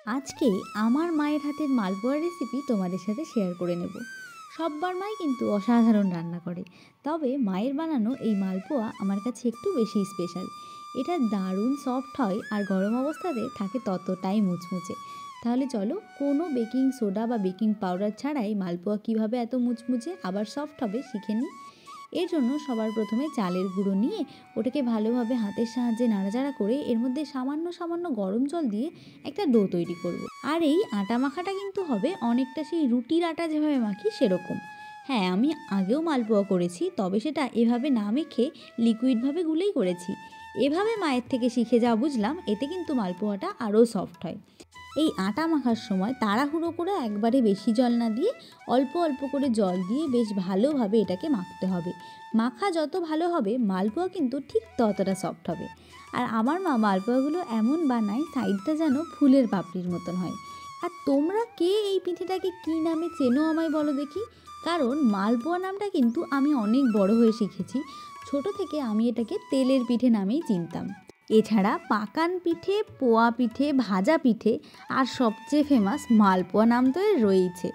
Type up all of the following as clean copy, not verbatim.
আজকে আমার মায়ের হাতের মালপোয়ার রেসিপি তোমাদের সাথে শেয়ার করে নেব। সববার মাই কিন্তু অসাধারণ রান্না করে, তবে মায়ের বানানো এই মালপোয়া আমার কাছে একটু বেশি স্পেশাল। এটা দারুণ সফট হয় আর গরম অবস্থাতে থাকে ততটাই মুচমুচে। তাহলে চলো, কোনো বেকিং সোডা বা বেকিং পাউডার ছাড়াই মালপোয়া কিভাবে এত মুচমুচে আবার সফট হবে শিখে নিই। এর জন্য সবার প্রথমে চালের গুঁড়ো নিয়ে ওটাকে ভালোভাবে হাতের সাহায্যে নাড়াচাড়া করে এর মধ্যে সামান্য সামান্য গরম জল দিয়ে একটা ডো তৈরি করব। আর এই আটা মাখাটা কিন্তু হবে অনেকটা সেই রুটির আটা যেভাবে মাখি সেরকম। হ্যাঁ, আমি আগেও মালপোয়া করেছি, তবে সেটা এভাবে না মেখে লিকুইডভাবে গুলেই করেছি। এভাবে মায়ের থেকে শিখে যা বুঝলাম, এতে কিন্তু মালপোয়াটা আরও সফট হয়। এই আটা মাখার সময় তাড়াহুড়ো করে একবারে বেশি জল না দিয়ে অল্প অল্প করে জল দিয়ে বেশ ভালোভাবে এটাকে মাখতে হবে। মাখা যত ভালো হবে মালপোয়া কিন্তু ঠিক ততটা সফট হবে। আর আমার মা মালপোয়াগুলো এমন বানায় সাইডটা যেন ফুলের পাপড়ির মতন হয়। আর তোমরা কে এই পিঠেটাকে কী নামে চেনো আমায় বলো দেখি। কারণ মালপোয়া নামটা কিন্তু আমি অনেক বড় হয়ে শিখেছি। ছোট থেকে আমি এটাকে তেলের পিঠে নামেই চিনতাম। এছাড়া পাকান পিঠে, পোয়া পিঠে, ভাজা পিঠে আর সবচেয়ে ফেমাস মালপোয়া নাম তো এর রয়েইছে।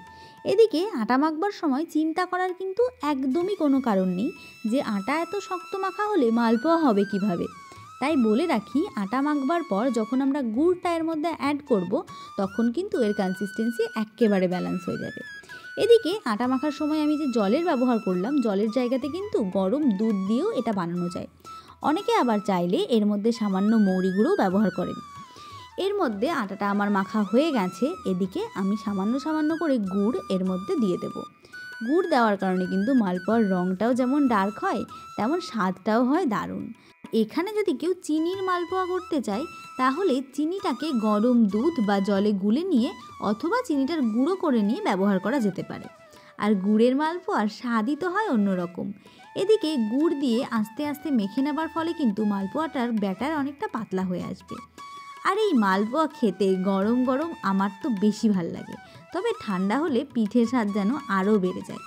এদিকে আটা মাখবার সময় চিন্তা করার কিন্তু একদমই কোনো কারণ নেই যে আটা এত শক্ত মাখা হলে মালপোয়া হবে কিভাবে। তাই বলে রাখি, আটা মাখবার পর যখন আমরা গুড়টা এর মধ্যে অ্যাড করব, তখন কিন্তু এর কনসিস্টেন্সি একেবারে ব্যালেন্স হয়ে যাবে। এদিকে আটা মাখার সময় আমি যে জলের ব্যবহার করলাম, জলের জায়গাতে কিন্তু গরম দুধ দিয়েও এটা বানানো যায়। অনেকে আবার চাইলে এর মধ্যে সামান্য মৌরি গুঁড়োও ব্যবহার করেন। এর মধ্যে আটাটা আমার মাখা হয়ে গেছে। এদিকে আমি সামান্য সামান্য করে গুড় এর মধ্যে দিয়ে দেব। গুড় দেওয়ার কারণে কিন্তু মালপোয়ার রঙটাও যেমন ডার্ক হয়, তেমন স্বাদটাও হয় দারুণ। এখানে যদি কেউ চিনির মালপোয়া করতে চায়, তাহলে চিনিটাকে গরম দুধ বা জলে গুলে নিয়ে অথবা চিনিটার গুঁড়ো করে নিয়ে ব্যবহার করা যেতে পারে। আর গুড়ের মালপোয়ার স্বাদই তো হয় অন্যরকম। এদিকে গুড় দিয়ে আস্তে আস্তে মেখে নেবার ফলে কিন্তু মালপোয়াটার ব্যাটার অনেকটা পাতলা হয়ে আসবে। আর এই মালপোয়া খেতে গরম গরম আমার তো বেশি ভাল লাগে, তবে ঠান্ডা হলে পিঠের স্বাদ যেন আরও বেড়ে যায়।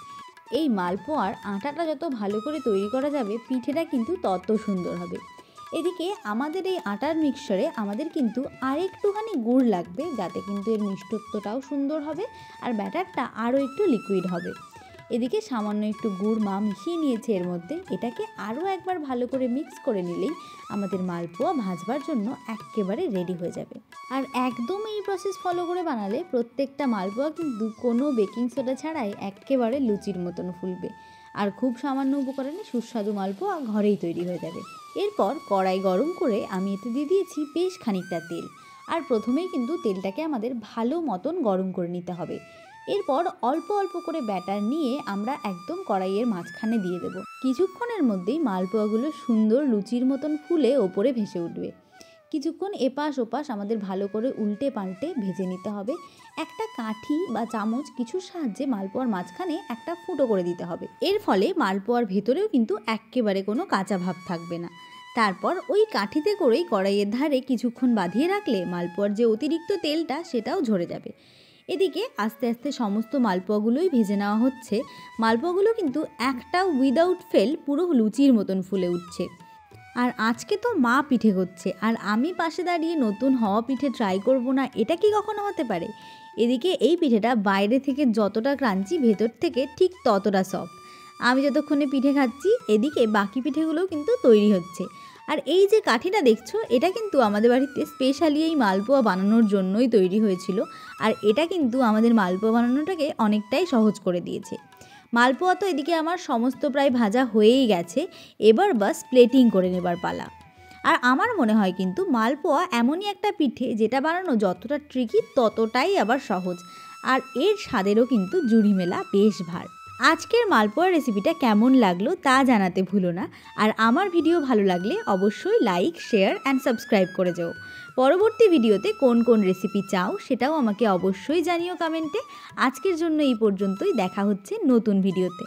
এই মালপোয়ার আটাটা যত ভালো করে তৈরি করা যাবে, পিঠেটা কিন্তু তত সুন্দর হবে। এদিকে আমাদের এই আটার মিক্সচারে আমাদের কিন্তু আরেকটুখানি গুড় লাগবে, যাতে কিন্তু এর মিষ্টত্বটাও সুন্দর হবে আর ব্যাটারটা আরও একটু লিকুইড হবে। এদিকে সামান্য একটু গুড় মা মিশিয়ে নিয়েছে এর মধ্যে। এটাকে আরও একবার ভালো করে মিক্স করে নিলেই আমাদের মালপোয়া ভাজবার জন্য একেবারে রেডি হয়ে যাবে। আর একদম এই প্রসেস ফলো করে বানালে প্রত্যেকটা মালপোয়া কিন্তু কোনো বেকিং সোডা ছাড়াই একেবারে লুচির মতন ফুলবে। আর খুব সামান্য উপকরণে সুস্বাদু মালপোয়া ঘরেই তৈরি হয়ে যাবে। এরপর কড়াই গরম করে আমি এতে দিয়ে দিয়েছি বেশ খানিকটা তেল। আর প্রথমেই কিন্তু তেলটাকে আমাদের ভালো মতন গরম করে নিতে হবে। এরপর অল্প অল্প করে ব্যাটার নিয়ে আমরা একদম কড়াইয়ের মাঝখানে দিয়ে দেব। কিছুক্ষণের মধ্যেই মালপোয়াগুলো সুন্দর লুচির মতন ফুলে ওপরে ভেসে উঠবে। কিছুক্ষণ এপাশ ওপাশ আমাদের ভালো করে উল্টে পাল্টে ভেজে নিতে হবে। একটা কাঠি বা চামচ কিছুর সাহায্যে মালপোয়ার মাঝখানে একটা ফুটো করে দিতে হবে। এর ফলে মালপোয়ার ভেতরেও কিন্তু একেবারে কোনো কাঁচা ভাব থাকবে না। তারপর ওই কাঠিতে করেই কড়াইয়ের ধারে কিছুক্ষণ বাঁধিয়ে রাখলে মালপোয়ার যে অতিরিক্ত তেলটা সেটাও ঝরে যাবে। এদিকে আস্তে আস্তে সমস্ত মালপোয়াগুলোই ভেজে নেওয়া হচ্ছে। মালপোয়াগুলো কিন্তু একটাও উইদাউট ফেল পুরো লুচির মতন ফুলে উঠছে। আর আজকে তো মা পিঠে করছে, আর আমি পাশে দাঁড়িয়ে নতুন হওয়া পিঠে ট্রাই করব না, এটা কি কখনো হতে পারে? এদিকে এই পিঠেটা বাইরে থেকে যতটা ক্রাঞ্চি, ভেতর থেকে ঠিক ততটা সফট। আমি যতক্ষণে পিঠে খাচ্ছি, এদিকে বাকি পিঠেগুলোও কিন্তু তৈরি হচ্ছে। আর এই যে কাঠিটা দেখছো, এটা কিন্তু আমাদের বাড়িতে স্পেশালি এই মালপোয়া বানানোর জন্যই তৈরি হয়েছিল। আর এটা কিন্তু আমাদের মালপোয়া বানানোটাকে অনেকটাই সহজ করে দিয়েছে। মালপোয়া তো এদিকে আমার সমস্ত প্রায় ভাজা হয়েই গেছে। এবার বাস প্লেটিং করে নেবার পালা। আর আমার মনে হয় কিন্তু মালপোয়া এমনই একটা পিঠে যেটা বানানো যতটা ট্রিকি ততটাই আবার সহজ। আর এর স্বাদেরও কিন্তু জুড়ি মেলা বেশ ভার। আজকের মালপোয়া রেসিপিটা কেমন লাগলো তা জানাতে ভুলো না। আর আমার ভিডিও ভালো লাগলে অবশ্যই লাইক, শেয়ার অ্যান্ড সাবস্ক্রাইব করে যাও। পরবর্তী ভিডিওতে কোন কোন রেসিপি চাও সেটাও আমাকে অবশ্যই জানিও কমেন্টে। আজকের জন্য এই পর্যন্তই, দেখা হচ্ছে নতুন ভিডিওতে।